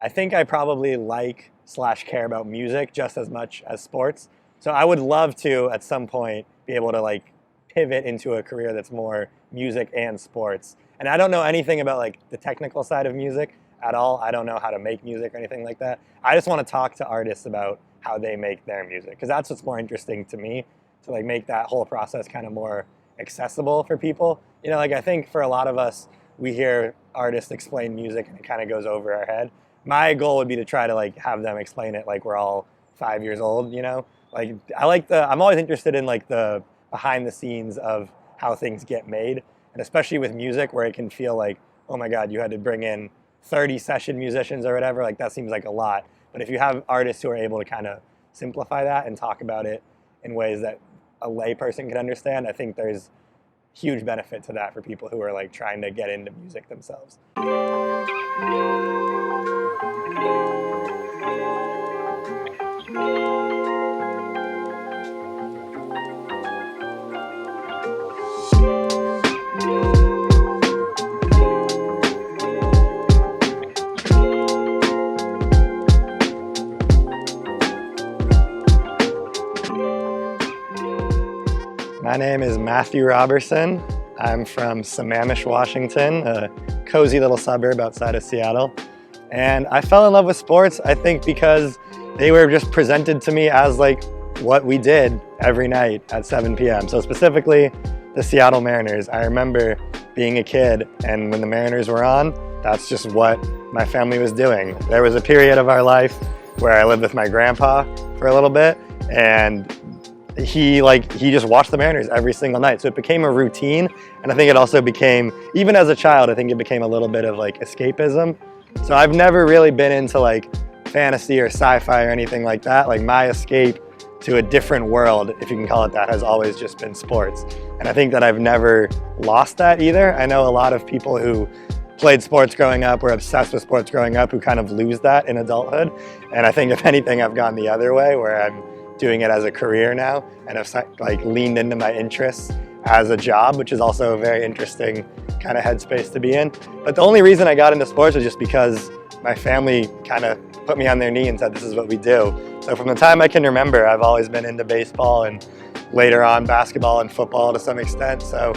I think I probably like/care about music just as much as sports. So I would love to, at some point, be able to like pivot into a career that's more music and sports. And I don't know anything about like the technical side of music at all. I don't know how to make music or anything like that. I just want to talk to artists about how they make their music, because that's what's more interesting to me, to like make that whole process kind of more accessible for people. You know, like I think for a lot of us, we hear artists explain music and it kind of goes over our head. My goal would be to try to like have them explain it like we're all 5 years old, you know? Like I'm always interested in like the behind the scenes of how things get made, and especially with music where it can feel like, oh my God, you had to bring in 30 session musicians or whatever, like that seems like a lot. But if you have artists who are able to kind of simplify that and talk about it in ways that a lay person can understand, I think there's huge benefit to that for people who are like trying to get into music themselves. My name is Matthew Roberson. I'm from Sammamish, Washington, a cozy little suburb outside of Seattle. And I fell in love with sports, I think, because they were just presented to me as like what we did every night at 7 p.m. So specifically the Seattle Mariners. I remember being a kid, and when the Mariners were on, that's just what my family was doing. There was a period of our life where I lived with my grandpa for a little bit, and he just watched the Mariners every single night. So it became a routine. And I think it also became, even as a child, I think it became a little bit of like escapism. So I've never really been into like fantasy or sci-fi or anything like that. Like my escape to a different world, if you can call it that, has always just been sports. And I think that I've never lost that either. I know a lot of people who played sports growing up, were obsessed with sports growing up, who kind of lose that in adulthood. And I think if anything, I've gone the other way, where I'm doing it as a career now and have like leaned into my interests as a job, which is also a very interesting kind of headspace to be in. But the only reason I got into sports was just because my family kind of put me on their knee and said, this is what we do. So from the time I can remember, I've always been into baseball, and later on basketball and football to some extent. So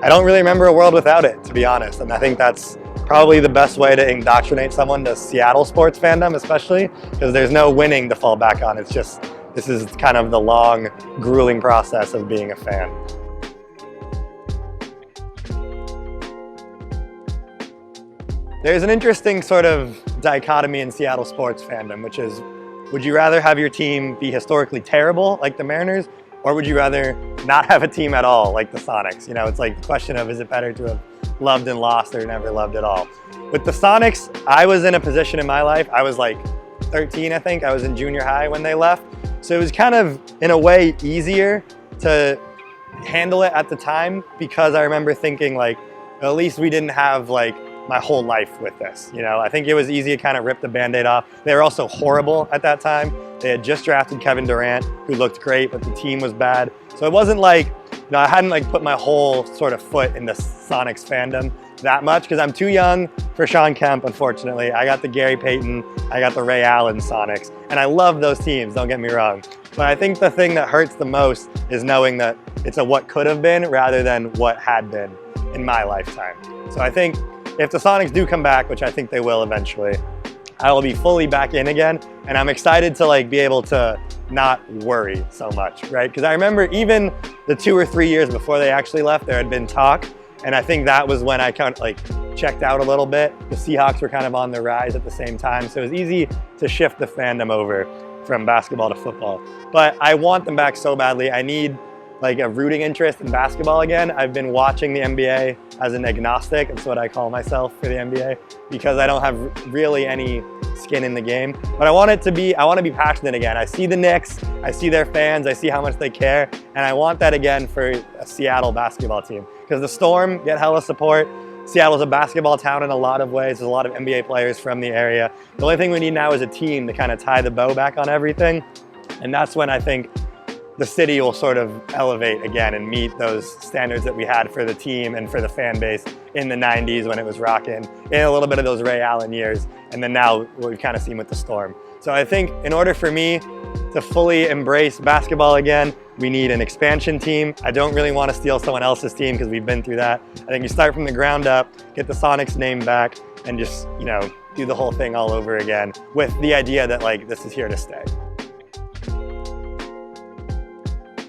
I don't really remember a world without it, to be honest. And I think that's probably the best way to indoctrinate someone to Seattle sports fandom, especially, because there's no winning to fall back on. It's just, this is kind of the long, grueling process of being a fan. There's an interesting sort of dichotomy in Seattle sports fandom, which is, would you rather have your team be historically terrible, like the Mariners, or would you rather not have a team at all, like the Sonics? You know, it's like the question of, is it better to have loved and lost or never loved at all? With the Sonics, I was in a position in my life, I was like 13, I think. I was in junior high when they left. So it was kind of, in a way, easier to handle it at the time, because I remember thinking like, at least we didn't have like my whole life with this. You know, I think it was easy to kind of rip the Band-Aid off. They were also horrible at that time. They had just drafted Kevin Durant, who looked great, but the team was bad. So it wasn't like, you know, I hadn't like put my whole sort of foot in the Sonics fandom that much, because I'm too young for Sean Kemp, unfortunately. I got the Gary Payton, I got the Ray Allen Sonics, and I love those teams, don't get me wrong. But I think the thing that hurts the most is knowing that it's a what could have been rather than what had been in my lifetime. So I think if the Sonics do come back, which I think they will eventually, I will be fully back in again, and I'm excited to like be able to not worry so much, right? Because I remember even the 2 or 3 years before they actually left, there had been talk, and I think that was when I kind of like checked out a little bit. The Seahawks were kind of on the rise at the same time, so it was easy to shift the fandom over from basketball to football. But I want them back so badly. I need like a rooting interest in basketball again. I've been watching the NBA as an agnostic. That's what I call myself for the NBA, because I don't have really any skin in the game. But I want to be passionate again. I see the Knicks, I see their fans, I see how much they care, and I want that again for a Seattle basketball team. Because the Storm get hella support. Seattle's a basketball town in a lot of ways. There's a lot of NBA players from the area. The only thing we need now is a team to kind of tie the bow back on everything. And that's when I think the city will sort of elevate again and meet those standards that we had for the team and for the fan base in the 90s when it was rocking, in a little bit of those Ray Allen years. and then now what we've kind of seen with the Storm. So I think in order for me to fully embrace basketball again, we need an expansion team. I don't really want to steal someone else's team because we've been through that. I think you start from the ground up, get the Sonics name back, and just, you know, do the whole thing all over again with the idea that like this is here to stay.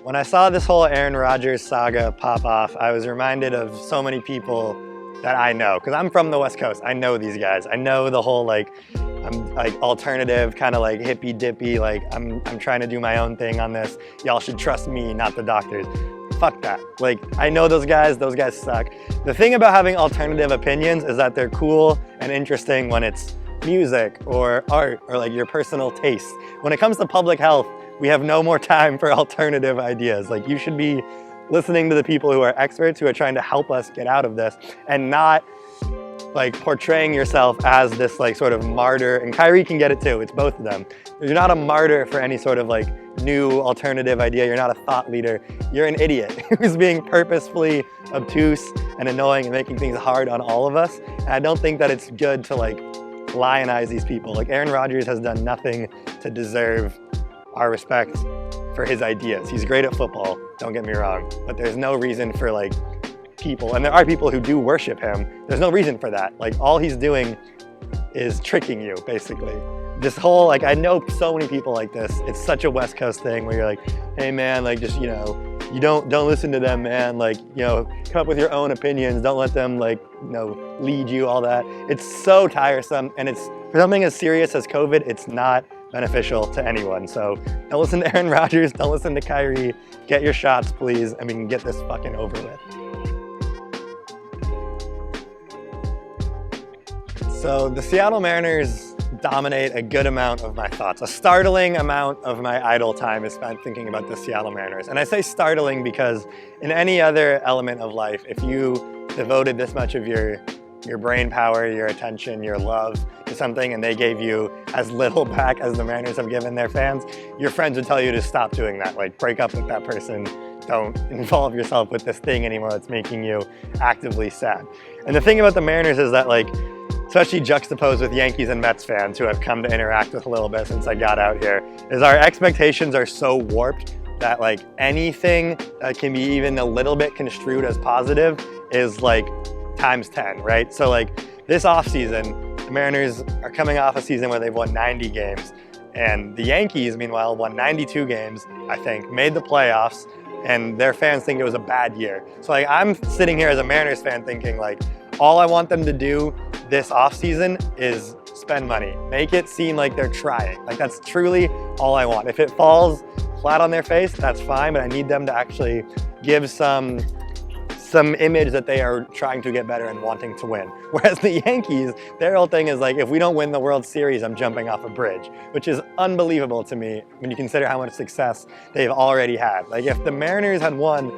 When I saw this whole Aaron Rodgers saga pop off, I was reminded of so many people that I know, because I'm from the West Coast. I know these guys. I know the whole like, I'm like alternative, kind of like hippy dippy, like I'm trying to do my own thing on this. Y'all should trust me, not the doctors. Fuck that. Like, I know those guys suck. The thing about having alternative opinions is that they're cool and interesting when it's music or art or like your personal taste. When it comes to public health, we have no more time for alternative ideas. Like, you should be listening to the people who are experts, who are trying to help us get out of this, and not like portraying yourself as this like sort of martyr. And Kyrie can get it too, it's both of them. You're not a martyr for any sort of like new alternative idea. You're not a thought leader. You're an idiot who's being purposefully obtuse and annoying and making things hard on all of us. And I don't think that it's good to like lionize these people. Like, Aaron Rodgers has done nothing to deserve our respect for his ideas. He's great at football, don't get me wrong, but there's no reason for like people, and there are people who do worship him, there's no reason for that. Like, all he's doing is tricking you, basically. This whole, like, I know so many people like this. It's such a West Coast thing where you're like, hey man, like, just, you know, you don't listen to them, man. Like, you know, come up with your own opinions. Don't let them like, you know, lead you, all that. It's so tiresome, and it's, for something as serious as COVID, it's not beneficial to anyone. So don't listen to Aaron Rodgers, don't listen to Kyrie. Get your shots, please, and we can get this fucking over with. So the Seattle Mariners dominate a good amount of my thoughts. A startling amount of my idle time is spent thinking about the Seattle Mariners. And I say startling because in any other element of life, if you devoted this much of your brain power, your attention, your love to something, and they gave you as little back as the Mariners have given their fans, your friends would tell you to stop doing that. Like, break up with that person. Don't involve yourself with this thing anymore that's making you actively sad. And the thing about the Mariners is that, like, especially juxtaposed with Yankees and Mets fans who I've come to interact with a little bit since I got out here, is our expectations are so warped that like anything that can be even a little bit construed as positive is like times 10, right? So like this offseason, the Mariners are coming off a season where they've won 90 games, and the Yankees, meanwhile, won 92 games, I think, made the playoffs, and their fans think it was a bad year. So like I'm sitting here as a Mariners fan thinking like, all I want them to do this offseason is spend money. Make it seem like they're trying. Like, that's truly all I want. If it falls flat on their face, that's fine, but I need them to actually give some image that they are trying to get better and wanting to win. Whereas the Yankees, their whole thing is like, if we don't win the World Series, I'm jumping off a bridge, which is unbelievable to me when you consider how much success they've already had. Like, if the Mariners had won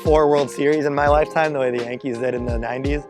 4 World Series in my lifetime the way the Yankees did in the 90s,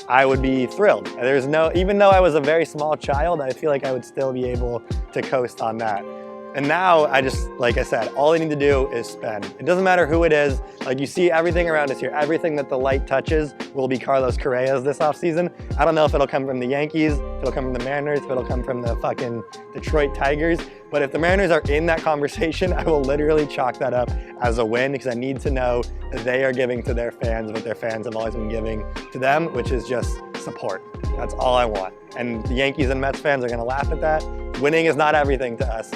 I would be thrilled. There's no, even though I was a very small child, I feel like I would still be able to coast on that. And now I just, like I said, all I need to do is spend. It doesn't matter who it is. Like, you see everything around us here, everything that the light touches will be Carlos Correa's this offseason. I don't know if it'll come from the Yankees, if it'll come from the Mariners, if it'll come from the fucking Detroit Tigers. But if the Mariners are in that conversation, I will literally chalk that up as a win, because I need to know that they are giving to their fans what their fans have always been giving to them, which is just support. That's all I want. And the Yankees and Mets fans are gonna laugh at that. Winning is not everything to us.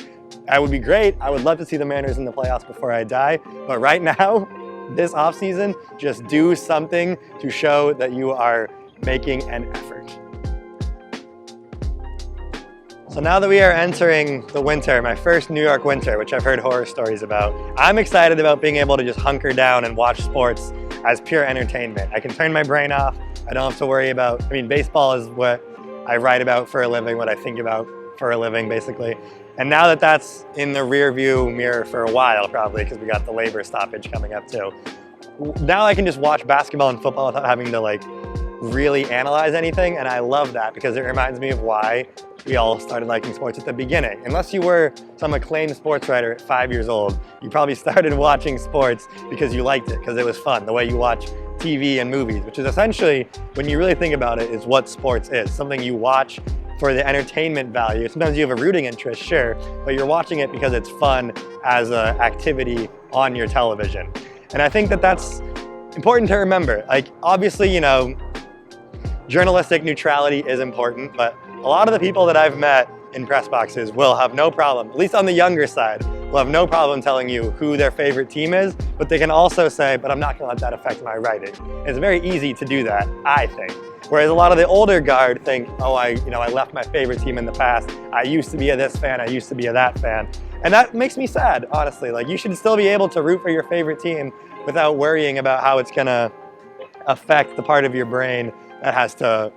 I would be great. I would love to see the Mariners in the playoffs before I die. But right now, this offseason, just do something to show that you are making an effort. So now that we are entering the winter, my first New York winter, which I've heard horror stories about, I'm excited about being able to just hunker down and watch sports as pure entertainment. I can turn my brain off. I don't have to worry about, I mean, baseball is what I write about for a living, what I think about for a living, basically. And now that that's in the rear view mirror for a while, probably, because we got the labor stoppage coming up too, now I can just watch basketball and football without having to like really analyze anything. And I love that, because it reminds me of why we all started liking sports at the beginning. Unless you were some acclaimed sports writer at 5 years old, you probably started watching sports because you liked it, because it was fun, the way you watch TV and movies, which is essentially, when you really think about it, is what sports is. Something you watch for the entertainment value. Sometimes you have a rooting interest, sure, but you're watching it because it's fun as an activity on your television. And I think that that's important to remember. Like, obviously, you know, journalistic neutrality is important, but a lot of the people that I've met in press boxes will have no problem, at least on the younger side, will have no problem telling you who their favorite team is, but they can also say, but I'm not gonna let that affect my writing. And it's very easy to do that, I think. Whereas a lot of the older guard think, oh, I left my favorite team in the past. I used to be a this fan, I used to be a that fan. And that makes me sad, honestly. Like, you should still be able to root for your favorite team without worrying about how it's gonna affect the part of your brain that has to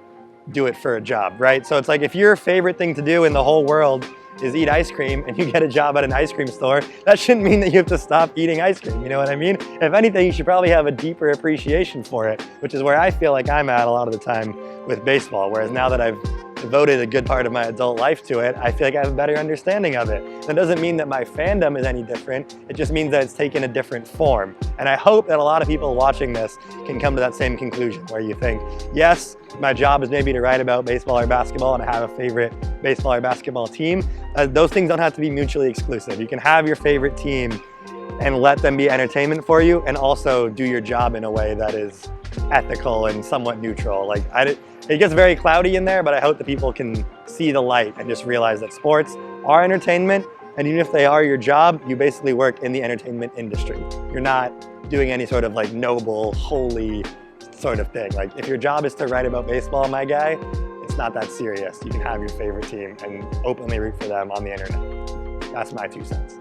do it for a job, right? So it's like, if your favorite thing to do in the whole world is eat ice cream and you get a job at an ice cream store, that shouldn't mean that you have to stop eating ice cream, you know what I mean? If anything, you should probably have a deeper appreciation for it, which is where I feel like I'm at a lot of the time with baseball, whereas now that I've devoted a good part of my adult life to it, I feel like I have a better understanding of it. That doesn't mean that my fandom is any different, it just means that it's taken a different form. And I hope that a lot of people watching this can come to that same conclusion, where you think, yes, my job is maybe to write about baseball or basketball and I have a favorite baseball or basketball team. Those things don't have to be mutually exclusive. You can have your favorite team and let them be entertainment for you, and also do your job in a way that is ethical and somewhat neutral. Like, it gets very cloudy in there, but I hope that people can see the light and just realize that sports are entertainment, and even if they are your job, you basically work in the entertainment industry. You're not doing any sort of like noble, holy sort of thing. Like, if your job is to write about baseball, my guy, it's not that serious. You can have your favorite team and openly root for them on the internet. That's my 2 cents.